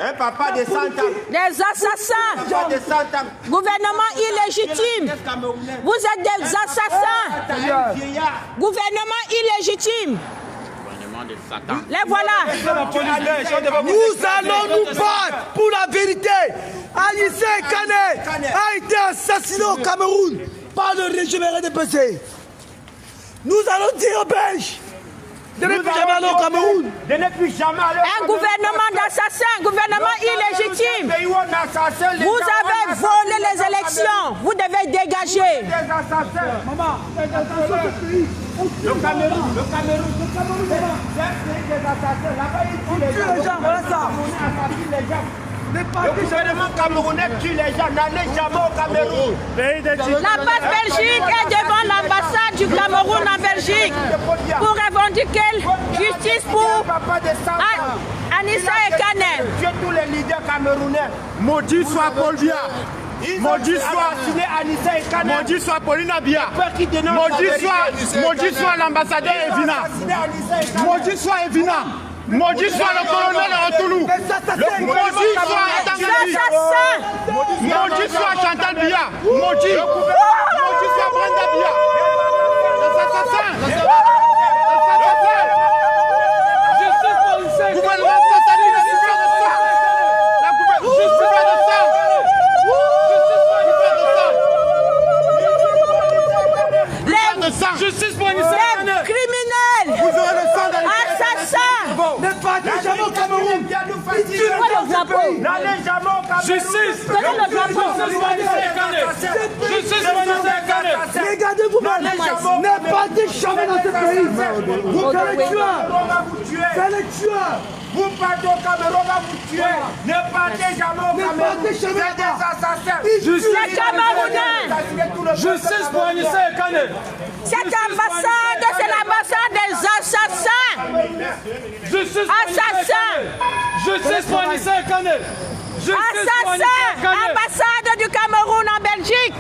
Un papa de 100 ans. Des assassins. Papa de 100 ans. Gouvernement illégitime. Vous êtes des assassins. Gouvernement illégitime. Les voilà. Nous allons nous battre pour la vérité. Anissé Kane a été assassiné au Cameroun par le régime RDPC. Nous allons dire aux Belges de ne plus jamais aller au Cameroun. Un gouvernement d'assassins, gouvernement illégitime. Vous avez volé les élections. Vous devez dégager. Maman, Le Cameroun, c'est un pays des assassins. Là-bas, ils tuent les gens. voilà ça. Le gouvernement camerounais tue les gens. N'allez jamais au Cameroun. La base Belgique est devant l'ambassade du Cameroun en Belgique pour revendiquer justice pour Anissa et Kane. Dieu tous les leaders camerounais. Maudit soit Paul Biya. Maudit soit Anissa et Kane. Maudit soit Paulina Biya. Maudit soit l'ambassadeur Evina. Maudit soit Evina. Maudit soit le colonel Antoulou. Maudit soit Tangali. Maudit soit Chantal Biya. Maudit soit Brenda Biya. Les assassins. Gouvernement satanique, la justice de ça. La justice de ça. Justice pour Les criminels, vous aurez le sang dans les assassins. Ne partez jamais au Cameroun. N'allez jamais au Cameroun. Justice. Regardez vous-même. Ne partez jamais dans ce pays. Vous faites les tueurs. Faites les tueurs. Vous partez au Cameroun, on va vous tuer. Ne partez jamais au Cameroun. C'est des assassins. Les Camerounais. Justice pour Anissa et Kane. Cette ambassade, c'est l'ambassade des assassins. Justice Assassins. Justice pour Anissa et Kane. Assassins. Ambassade du Cameroun en Belgique.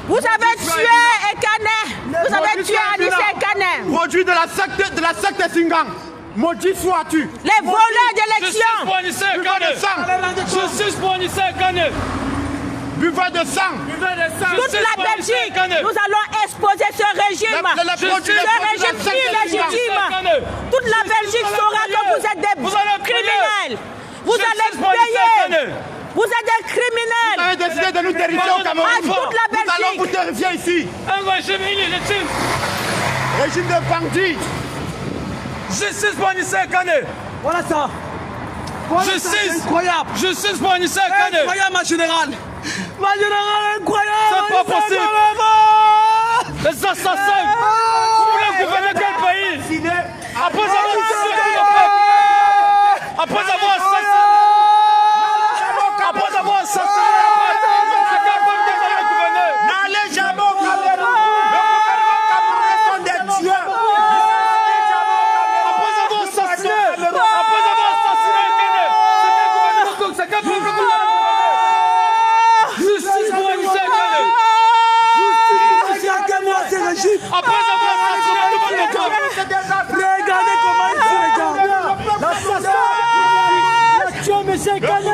Vous avez tué Ekane. Vous avez tué Anissa et Kane. Produit de la secte Singang. Maudit sois-tu. Les voleurs d'élections. Justice pour Anissa et Kane. Justice pour Anissa et Kane. Buveur de sang. Toute la Belgique, nous allons exposer ce régime. Ce régime illégitime. Toute la Belgique saura que vous êtes des criminels. Vous allez payer. Vous êtes des criminels. Vous avez décidé de nous terrifier au Cameroun. À toute la Belgique. Nous allons vous terrifier ici. Un régime illégitime. Régime de bandits. Justice pour Anissa et Kane. Voilà ça. Voilà ça, Justice. incroyable. Justice pour Anissa et Kane. Incroyable, ma générale. Ma générale, incroyable. C'est pas possible. Incroyable. Les assassins. Vous voulez gouverner quel pays? Après avoir assassiné nos peuples. Après avoir assassiné. Après avoir assassiné. N'allez jamais au Cameroun. Le gouvernement camerounais sont des tueurs. Après avoir assassiné. Après avoir assassiné Kane. C'est quel gouvernement? Justice pour Anissa et Kane. Après avoir assassiné tout le monde. Regardez comment ils se regardent. L'assassin. Monsieur Kane.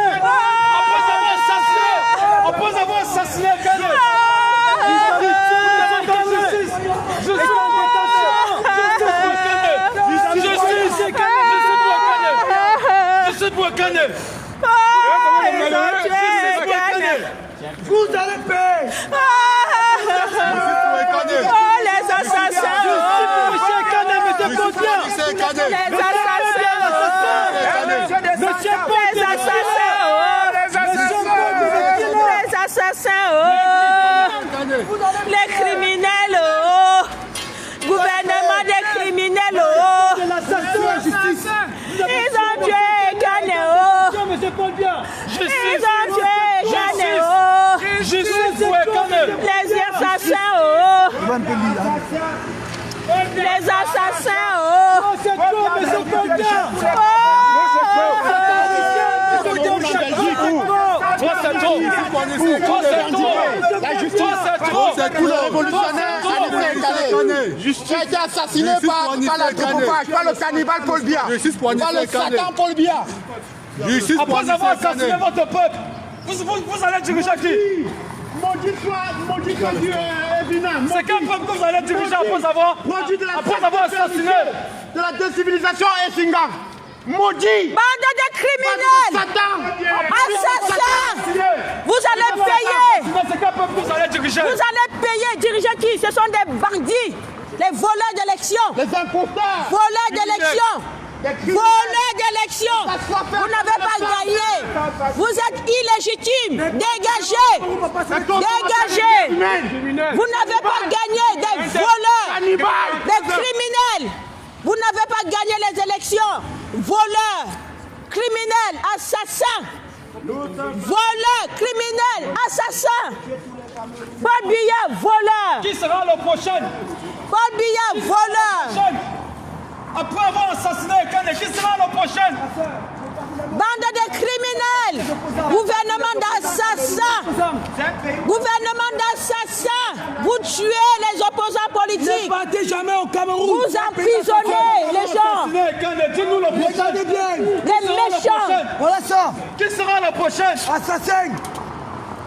Après avoir assassiné Kane. Justice pour Kane. Vous allez payer. Oh, les assassins. Monsieur Kane, mettez vos biens. Les assassins. Monsieur Les assassins. Les assassins. Les criminels. Gouvernement des criminels. Ils ont tué Kane. Monsieur Paul Biya. Ils ont tué Kane. Justice pour Kane. Les assassins. Les assassins. C'est trop, monsieur Paul Biya. Toi, c'est trop. Toi, c'est trop. La justice, c'est tout le révolutionnaire. Tu as été assassiné par la tropophage, par le cannibale Paul Biya, par le Satan Paul Biya. Après avoir assassiné votre peuple, vous allez diriger qui? Maudit soit Dieu, Evina. C'est quel peuple que vous allez diriger après avoir assassiné de la décivilisation et Singa? Maudit! Bande de criminels! Assassins! Vous allez payer! C'est quel peuple que vous allez diriger? Vous allez payer! Diriger qui? Ce sont des bandits, les voleurs d'élections! Les imposteurs! Voleurs d'élections! Voleurs d'élections! Vous n'avez pas gagné! Vous êtes illégitime! Dégagez! Dégagez! Vous n'avez pas gagné! Des voleurs! Des criminels! Vous n'avez pas gagné les élections! Voleurs! Criminels! Assassins! Voleurs! Criminels! Assassins! Paul Biya, voleur! Qui sera le prochain? Paul Biya, voleur! Après avoir assassiné Kane, qui sera le prochain? Bande de criminels! Gouvernement d'assassins! Gouvernement d'assassins! Vous tuez les opposants politiques! Ne partez jamais au Cameroun! Vous emprisonnez les gens! Dis-nous le prochain! Regardez bien! Des méchants! Voilà ça! Qui sera le prochain? Assassin!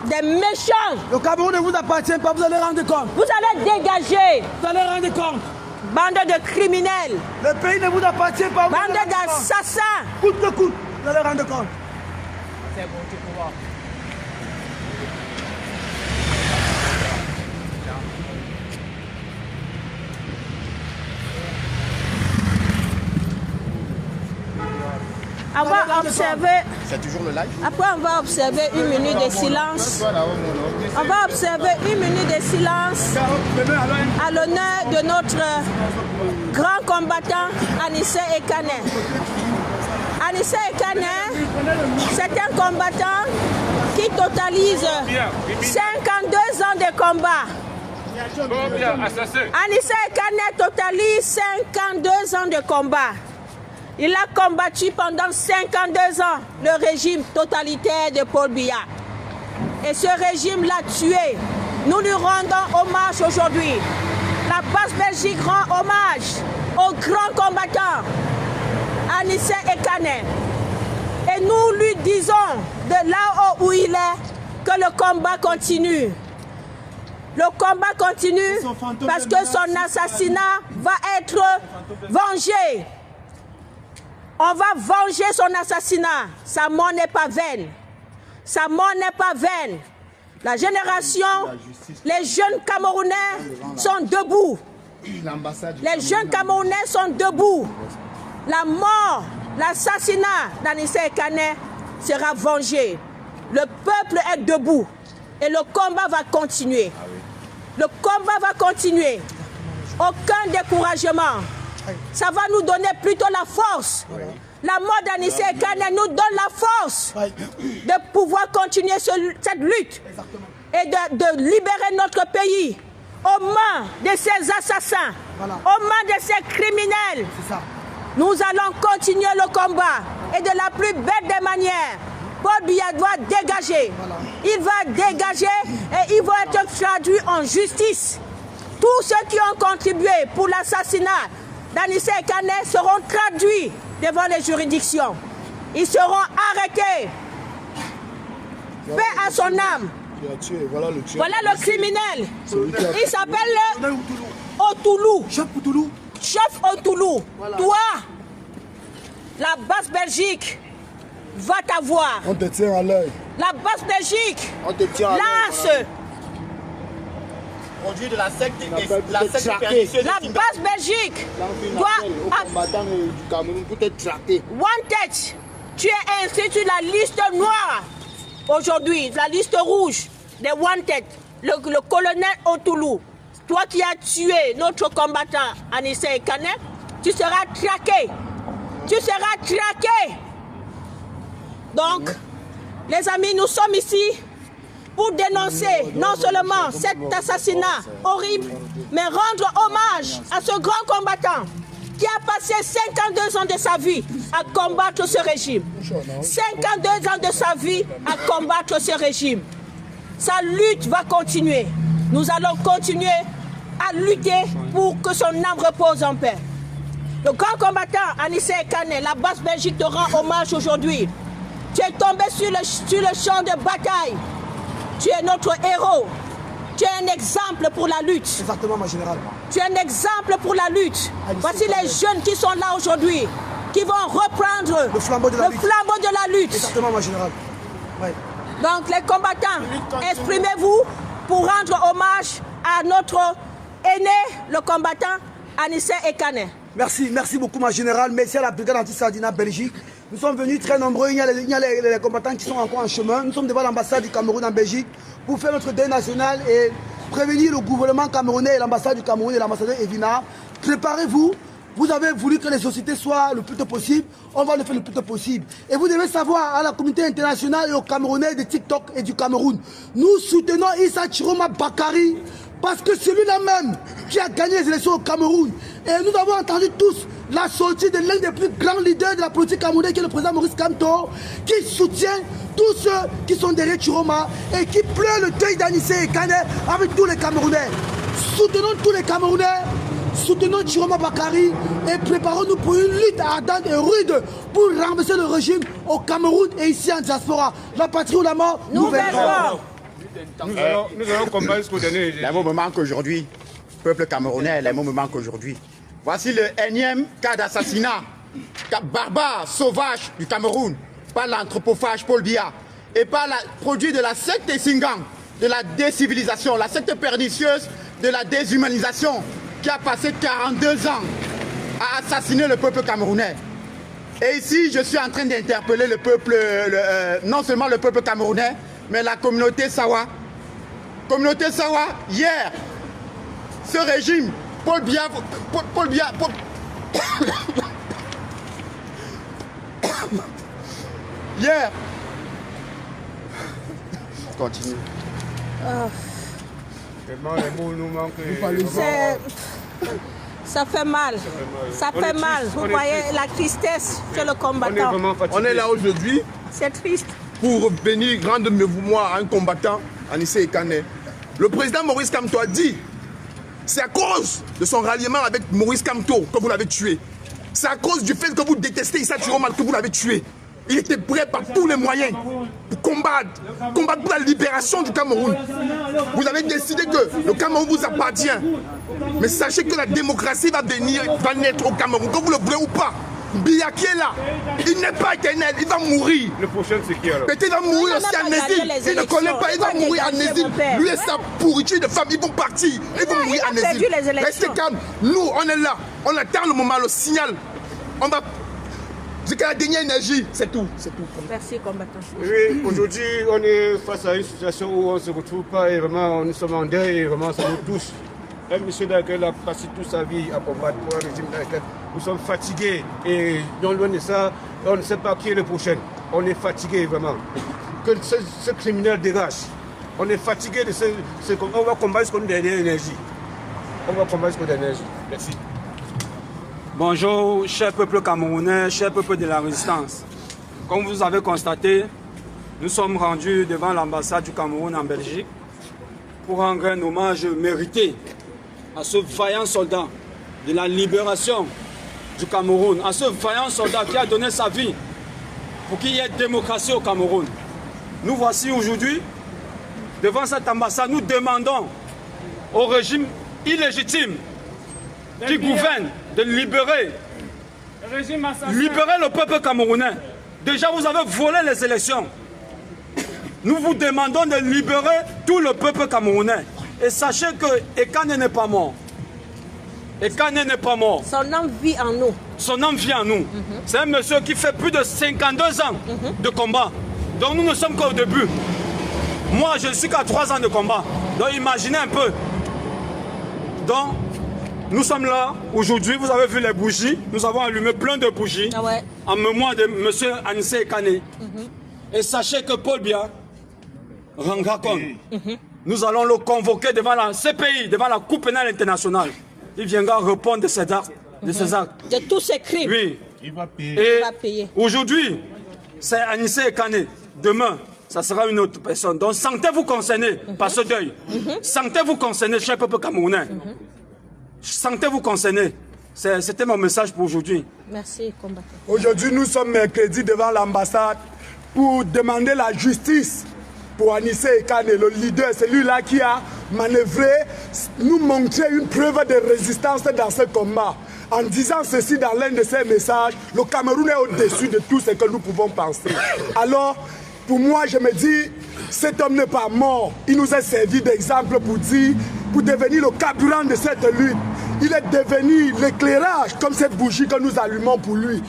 Des méchants! Le Cameroun ne vous appartient pas, vous allez rendre compte! Vous allez dégager! Vous allez rendre compte! Bande de criminels! Le pays ne vous appartient pas, vous Bande d'assassins! coûte que coûte, vous allez rendre compte! C'est toujours le live. Après, on va observer une minute de silence. On va observer une minute de silence à l'honneur de notre grand combattant Anissé Ekane. Anissé Ekane, c'est un combattant qui totalise 52 ans de combat. Anissé Ekane totalise 52 ans de combat. Il a combattu pendant 52 ans le régime totalitaire de Paul Biya. Et ce régime l'a tué. Nous lui rendons hommage aujourd'hui. La base Belgique rend hommage au grand combattant Anissé Ekane. Et nous lui disons de là où il est que le combat continue. Le combat continue parce que son assassinat va être vengé. On va venger son assassinat. Sa mort n'est pas vaine. Sa mort n'est pas vaine. La génération, les jeunes Camerounais sont debout. Les jeunes Camerounais sont debout. La mort, l'assassinat d'Anissé Ekane sera vengé. Le peuple est debout. Et le combat va continuer. Le combat va continuer. Aucun découragement. Ça va nous donner plutôt la force. La mort d'Anissé Ekane nous donne la force de pouvoir continuer cette lutte et de libérer notre pays aux mains de ces assassins, aux mains de ces criminels. Nous allons continuer le combat et de la plus belle des manières. Paul Biya doit dégager. Il va dégager et il va être traduit en justice. Tous ceux qui ont contribué pour l'assassinat d'Anissé Ekane seront traduits devant les juridictions. Ils seront arrêtés. Paix à son âme. Voilà le criminel. Il s'appelle Otoulou. Chef Otoulou. Toi, la base Belgique va t'avoir. On te tient à l'œil. La base Belgique lance. Produit de la secte La base Belgique doit du Cameroun pour te traquer. Wanted, tu es inscrit sur la liste noire aujourd'hui, la liste rouge des Wanted, le colonel Otoulou. Toi qui as tué notre combattant Anissé Ekane, tu seras traqué. Tu seras traqué. Donc, les amis, nous sommes ici pour dénoncer non seulement cet assassinat horrible, mais rendre hommage à ce grand combattant qui a passé 52 ans de sa vie à combattre ce régime. 52 ans de sa vie à combattre ce régime. Sa lutte va continuer. Nous allons continuer à lutter pour que son âme repose en paix. Le grand combattant Anissé Ekane, la base Belgique te rend hommage aujourd'hui. tombé sur le champ de bataille. Tu es notre héros. Tu es un exemple pour la lutte. Exactement, ma générale. Tu es un exemple pour la lutte. Voici les jeunes qui sont là aujourd'hui, qui vont reprendre le flambeau de la lutte. Exactement, ma générale. Ouais. Donc, les combattants, exprimez-vous pour rendre hommage à notre aîné, le combattant Anissé Ekane. Merci beaucoup, ma générale. Merci à la brigade anti-Sardina Belgique. Nous sommes venus très nombreux. Il y a les combattants qui sont encore en chemin. Nous sommes devant l'ambassade du Cameroun en Belgique pour faire notre deuil national et prévenir le gouvernement camerounais et l'ambassade du Cameroun et l'ambassadeur Evina. Préparez-vous. Vous avez voulu que les sociétés soient le plus tôt possible. On va le faire le plus tôt possible. Et vous devez savoir, à la communauté internationale et aux Camerounais de TikTok et du Cameroun, nous soutenons Issa Chiroma Bakary parce que c'est lui-là même qui a gagné les élections au Cameroun. Et nous avons entendu tous la sortie de l'un des plus grands leaders de la politique camerounaise, qui est le président Maurice Kamto, qui soutient tous ceux qui sont derrière Chiroma et qui pleurent le deuil d'Anissé Ekane avec tous les Camerounais. Soutenons tous les Camerounais. Soutenons Chiroma Bakary et préparons-nous pour une lutte ardente et rude pour renverser le régime au Cameroun et ici en diaspora. La patrie ou la mort, nous verrons. Nous allons combattre jusqu'au dernier. Les mots me manquent aujourd'hui. Peuple camerounais, les mots me manquent aujourd'hui. Voici le énième cas d'assassinat barbare, sauvage du Cameroun par l'anthropophage Paul Biya et par le produit de la secte Esingam, de la décivilisation, la secte pernicieuse de la déshumanisation qui a passé 42 ans à assassiner le peuple camerounais. Et ici, je suis en train d'interpeller le peuple, non seulement le peuple camerounais, mais la communauté Sawa. Communauté Sawa, hier, ce régime, Paul Biya, hier, continue. Ça fait mal. Ça fait mal. Vous voyez la tristesse chez le combattant. On est là aujourd'hui. C'est triste. Pour venir rendre mémoire à un combattant, Anissé Ekane. Le président Maurice Kamto a dit, c'est à cause de son ralliement avec Maurice Kamto que vous l'avez tué. C'est à cause du fait que vous détestez Issa Chiroma que vous l'avez tué. Il était prêt par tous les moyens pour combattre pour la libération du Cameroun. Vous avez décidé que le Cameroun vous appartient. Mais sachez que la démocratie va naître au Cameroun, que vous le voulez ou pas. Biya qui est là, il n'est pas éternel, il va mourir. Le prochain c'est qui alors? Peut-être il va mourir aussi en exil. Il ne connaît pas, il va mourir en exil. Lui et sa pourriture de femmes, ils vont partir. Ils vont mourir en exil. Restez calme. Nous, on est là. On attend le moment, le signal. On va... Jusqu'à la dernière énergie, c'est tout. Merci, combattant. Oui, aujourd'hui, on est face à une situation où on ne se retrouve pas et vraiment, nous sommes en deuil et vraiment, ça nous touche. Un monsieur dans lequel a passé toute sa vie à combattre pour un régime dans lequel nous sommes fatigués et non loin de ça, on ne sait pas qui est le prochain. On est fatigués vraiment. Que ce criminel dégage. On est fatigués de ce... On va combattre jusqu'à une dernière énergie. On va combattre jusqu'à une dernière énergie. Merci. Bonjour, cher peuple camerounais, cher peuple de la résistance. Comme vous avez constaté, nous sommes rendus devant l'ambassade du Cameroun en Belgique pour rendre un hommage mérité à ce vaillant soldat de la libération du Cameroun, à ce vaillant soldat qui a donné sa vie pour qu'il y ait démocratie au Cameroun. Nous voici aujourd'hui, devant cette ambassade, nous demandons au régime illégitime qui gouverne de libérer le peuple camerounais. Déjà, vous avez volé les élections. Nous vous demandons de libérer tout le peuple camerounais. Et sachez que Ekane n'est pas mort. Ekane n'est pas mort. Son âme vit en nous. Son âme vit en nous. C'est un monsieur qui fait plus de 52 ans de combat. Donc nous ne sommes qu'au début. Moi, je ne suis qu'à 3 ans de combat. Donc imaginez un peu. Donc, nous sommes là aujourd'hui, vous avez vu les bougies. Nous avons allumé plein de bougies en mémoire de M. Anissé Ekane. Et sachez que Paul Biya rendra compte. Nous allons le convoquer devant la CPI, devant la Cour pénale internationale. Il viendra répondre de ses actes. De tous ses crimes. Oui. Il va payer. Et il va payer. Aujourd'hui, c'est Anissé Ekane. Demain, ça sera une autre personne. Donc sentez-vous concernés par ce deuil. Sentez-vous concernés, cher peuple camerounais. Sentez-vous concernés. C'était mon message pour aujourd'hui. Merci, combattant. Aujourd'hui, nous sommes mercredi devant l'ambassade pour demander la justice pour Anissé Ekane, le leader, celui-là qui a manœuvré, nous montrer une preuve de résistance dans ce combat. En disant ceci dans l'un de ses messages, le Cameroun est au-dessus de tout ce que nous pouvons penser. Alors, pour moi, je me dis, cet homme n'est pas mort. Il nous a servi d'exemple pour devenir le carburant de cette lutte. Il est devenu l'éclairage, comme cette bougie que nous allumons pour lui.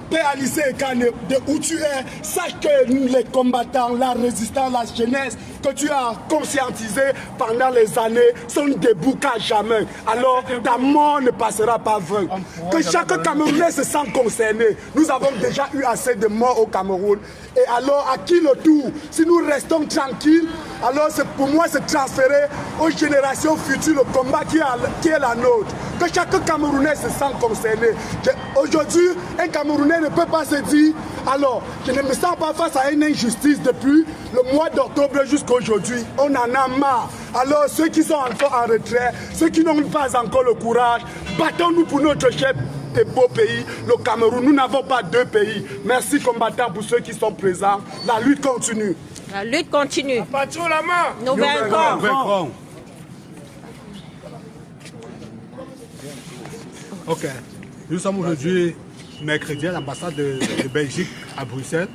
Père Anissé Ekane, de où tu es, sache que les combattants, la résistance, la jeunesse que tu as conscientisé pendant les années sont debout qu'à jamais. Alors ta mort ne passera pas vain. Que chaque Camerounais se sente concerné. Nous avons déjà eu assez de morts au Cameroun. Et alors à qui le tour? Si nous restons tranquilles, alors pour moi c'est transférer aux générations futures le combat qui est la nôtre. Que chaque Camerounais se sente concerné. Aujourd'hui, un Camerounais ne peut pas se dire, alors je ne me sens pas face à une injustice depuis le mois d'octobre jusqu'à aujourd'hui. On en a marre. Alors ceux qui sont encore en retrait, ceux qui n'ont pas encore le courage, battons-nous pour notre chef et beau pays, le Cameroun. Nous n'avons pas deux pays. Merci combattants pour ceux qui sont présents. La lutte continue. La lutte continue. Patron la main. Nous vaincrons. Ok. Nous sommes aujourd'hui mercredi à l'ambassade de Belgique à Bruxelles,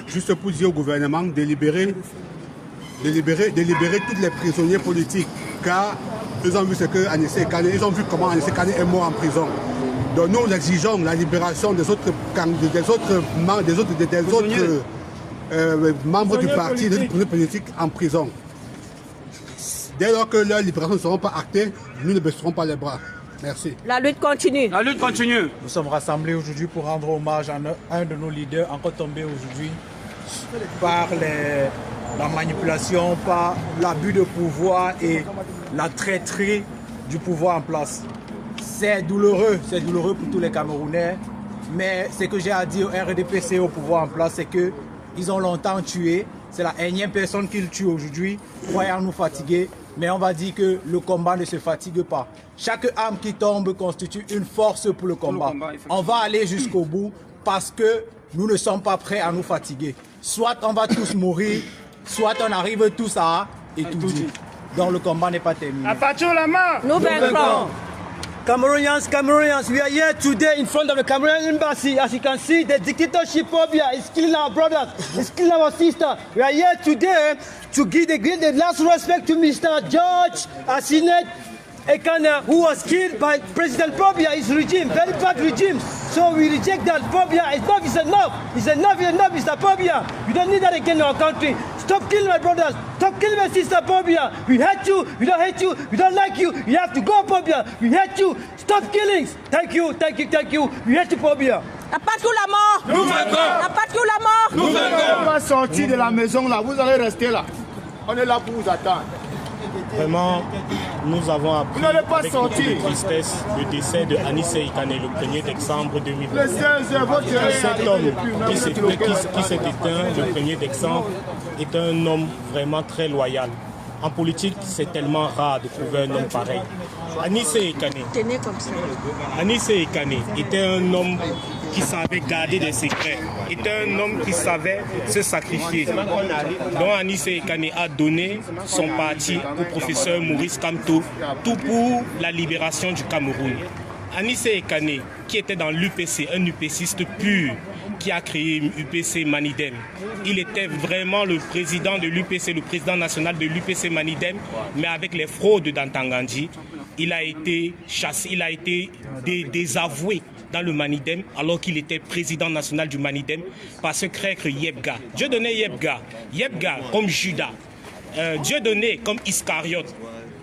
juste pour dire au gouvernement de libérer tous les prisonniers politiques, car ils ont vu ce que Anissé Ekane, ils ont vu comment Anissé Ekane est mort en prison. Donc nous exigeons la libération des autres membres du parti, des prisonniers politiques en prison. Dès lors que leurs libérations ne seront pas actées, nous ne baisserons pas les bras. Merci. La lutte continue. La lutte continue. Nous sommes rassemblés aujourd'hui pour rendre hommage à un de nos leaders encore tombé aujourd'hui par la manipulation, par l'abus de pouvoir et la traîtrise du pouvoir en place. C'est douloureux pour tous les Camerounais, mais ce que j'ai à dire au RDPC au pouvoir en place, c'est qu'ils ont longtemps tué. C'est la énième personne qu'ils tuent aujourd'hui, croyant nous fatiguer. Mais on va dire que le combat ne se fatigue pas. Chaque âme qui tombe constitue une force pour le combat. On va aller jusqu'au bout parce que nous ne sommes pas prêts à nous fatiguer. Soit on va tous mourir, soit on arrive tous à étudier. Donc le combat n'est pas terminé. Patron la main. Nous vaincrons. Cameroonians, we are here today in front of the Cameroonian embassy. As you can see, the dictatorship phobia is killing our brothers, it's killing our sisters. We are here today to give the last respect to Mr. George Asinet Ekane, who was killed by President Phobia, his regime, very bad regime. So we reject that. Phobia, enough is enough. It's enough, Mr. Phobia. We don't need that again in our country. Stop killing my brothers. Stop killing my sister, Phobia. We hate you. We don't hate you. We don't like you. You have to go, Phobia. We hate you. Stop killings. Thank you. We hate you, Phobia. La patrouille la mort. Nous vaincrons. La patrouille la mort. Nous vaincrons. On va sortir de la maison là, vous allez rester là. On est là pour vous attendre. Vraiment, nous avons appris Vous n'allez pas avec sortir. beaucoup de tristesse le décès de Anissé Ekane le 1er décembre 2020. Cet homme qui s'est éteint le 1er décembre est un homme vraiment très loyal. En politique, c'est tellement rare de trouver un homme pareil. Anissé Ekane était un homme qui savait garder des secrets, était un homme qui savait se sacrifier. Donc Anissé Ekane a donné son parti au professeur Maurice Kamto, tout pour la libération du Cameroun. Anissé Ekane, qui était dans l'UPC, un UPCiste pur, qui a créé l'UPC Manidem. Il était vraiment le président de l'UPC, le président national de l'UPC Manidem, mais avec les fraudes d'Antangandji, il a été chassé, il a été désavoué dans le Manidem, alors qu'il était président national du Manidem, par ce crèque Yebga. Dieudonné Yebga comme Judas, Dieudonné comme Iscariote.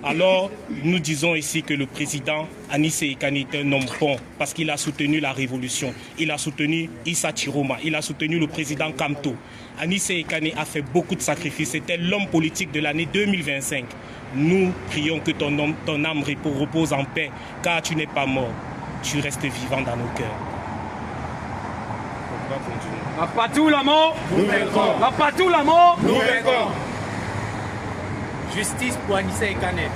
Alors, nous disons ici que le président Anissé Ekane est un homme bon parce qu'il a soutenu la révolution. Il a soutenu Issa Chiroma, il a soutenu le président Kamto. Anissé Ekane a fait beaucoup de sacrifices. C'était l'homme politique de l'année 2025. Nous prions que ton âme repose en paix, car tu n'es pas mort. Tu restes vivant dans nos cœurs. La patrouille la mort. Nous vaincrons. La patrouille la mort. Nous vaincrons. Justice pour Anissé Ekane.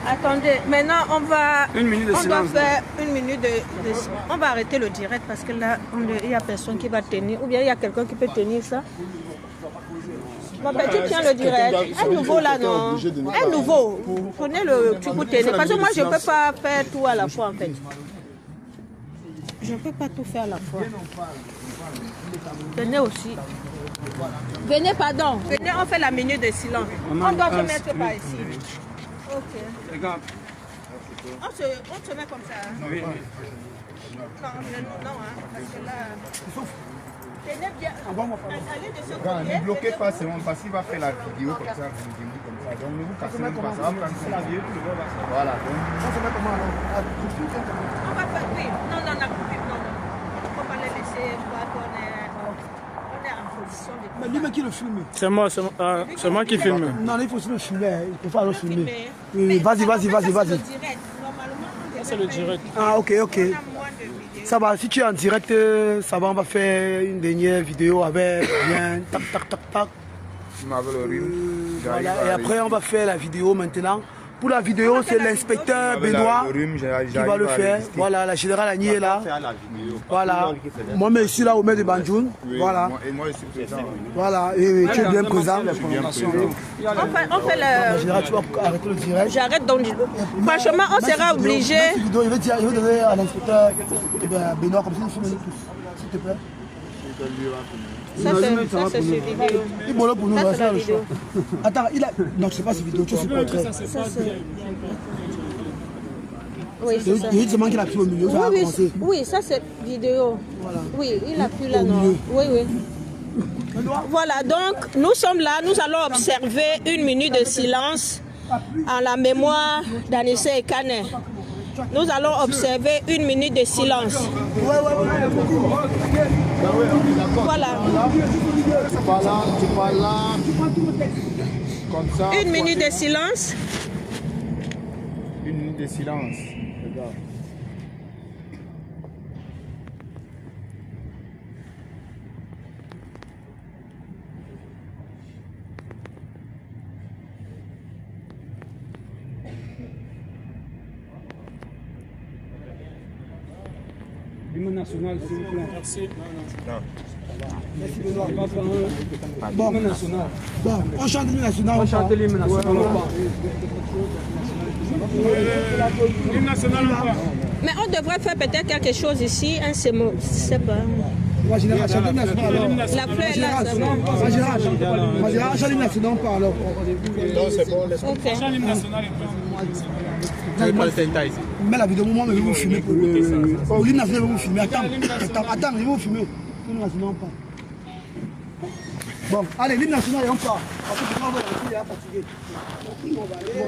Attendez, maintenant on va... Une minute de silence. On va faire une minute de... On va arrêter le direct parce que là, il n'y a personne qui va tenir. Ou bien il y a quelqu'un qui peut tenir ça. Mon petit tient le direct. Un nouveau là, non? Un nouveau. Prenez le truc pour tenir. Parce que moi, je ne peux pas faire tout à la fois en fait. Je ne peux pas tout faire à la fois. Venez aussi. Venez, pardon. Venez, on fait la minute de silence. On doit se mettre par ici. Ok. Regarde. On se met comme ça. Hein? Oui. Non, hein, parce que là... Tenez bien. Allez de ce côté. Ne bloquez pas, c'est bon, parce qu'il va faire la vidéo comme ça, vous comme ça. Donc ne vous cassez même pas, ça va prendre la vidéo. Voilà. On se met comment alors? On va faire... Oui. Non, on a coupé. Non. On va pas les laisser voir qu'on est en position de... Mais lui, mais qui le filme? C'est moi qui filme. Non, il faut aussi le filmer. Il faut pas le filmer. filmer. Oui, vas-y. C'est le direct. Ah, ok. Ça va, si tu es en direct, ça va, on va faire une dernière vidéo avec bien, tac. Voilà, et après, on va faire la vidéo maintenant. Pour la vidéo, c'est l'inspecteur Benoît qui va le faire. Voilà, la générale Agni est là. Voilà. Moi, je suis là au maire de Banjoun. Voilà. Et moi, je suis présent. Voilà, et tu es bien présent. On fait le... La générale, tu vas arrêter le direct. J'arrête donc. Franchement, on sera obligé. Il veut donner à l'inspecteur Benoît comme ça, il filme tous. S'il te plaît. Ça, c'est sur vidéo. Il pour nous, Ça, là, c'est c'est la le vidéo. choix. Attends, non, c'est pas cette vidéo, tu sais le contraire. Oui, c'est ça. Il dit seulement qu'il a pris au milieu, ça va commencer. Oui, ça c'est vidéo. Voilà. Oui, il a pris là, non? Oui. Voilà, donc nous sommes là, nous allons observer une minute de silence en la mémoire d'Anissé Ekane. Nous allons observer une minute de silence. Voilà. Comme ça. Une minute de silence. Une minute de silence. Regarde. L'hymne national, s'il vous plaît. Merci. Merci Benoît. Bon, l'hymne national. Bon, on chante l'hymne national. On chante l'hymne national. L'hymne national ou pas? Mais on devrait faire peut-être quelque chose ici, un sémo, je sais pas. La générale, chante l'hymne national alors. La fleur est là, c'est bon. La générale, chante l'hymne national, on parle alors. Non, c'est bon, laisse-moi. Ok. L'hymne national. Mais la vidéo, moi, je vais vous filmer pour le... Oh, l'hymne national, je vais vous filmer. Attends, je vais vous filmer. L'hymne national, on part. Bon, allez, l'hymne national, on part.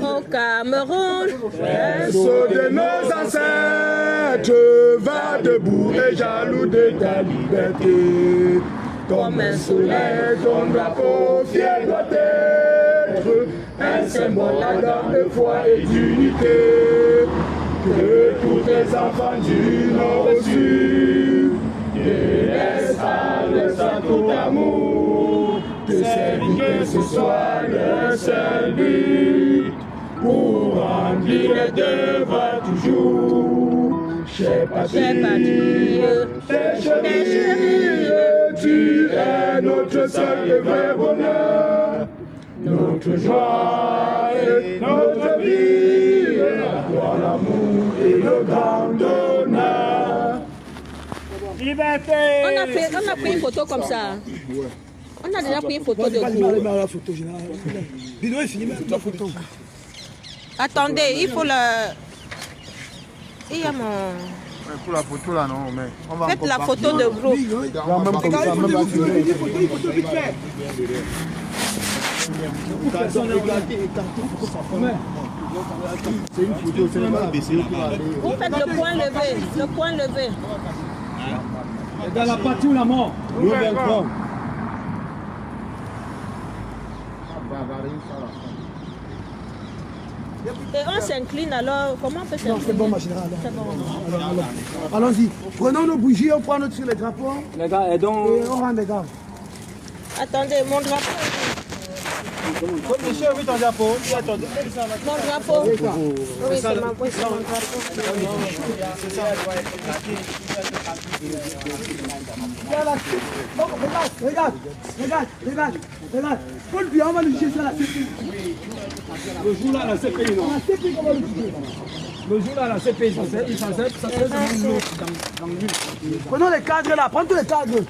Au Cameroun, Berceau de nos ancêtres, va debout et jaloux de ta liberté. Comme un soleil, ton drapeau fier doit être un symbole de foi et d'unité. Que tous les enfants du Nord au Sud laissent à l'instant tout amour, de servir que ce soit le seul but pour remplir les devoirs toujours. Chère patrie, tu es notre seul et vrai bonheur, notre joie et notre vie, à toi l'amour et le grand honneur. Liberté. on a pris une photo comme ça. On a déjà pris une photo de Vas-y, groupe. la photo, général. Vidéo est finie, mais la photo. Attendez, il faut le... Il y a mon... Pour la photo là, non, mais on va Faites la photo de groupe. Même comme ça, même la photo vite fait. C'est une photo, c'est pas baissé. Vous faites le point levé, Dans la patrie ou la mort? Nous vaincrons. Et on s'incline alors, comment on peut s'incliner? Non, c'est bon, ma générale. C'est bon. Allons-y. Prenons nos bougies, on prend notre sur les drapeaux Les gars, et donc... et on rend les gars. Attendez, mon drapeau. Monsieur, oui, ton drapeau. Mon drapeau. Oui, c'est mon drapeau. Regarde. Paul Biya, on va le juger à la CPI. Le jour là, la CPI, non. La CPI, on va le juger. Le jour là, la CPI, ça fait dans l'huile. Prenons les cadres là, prends tous les cadres.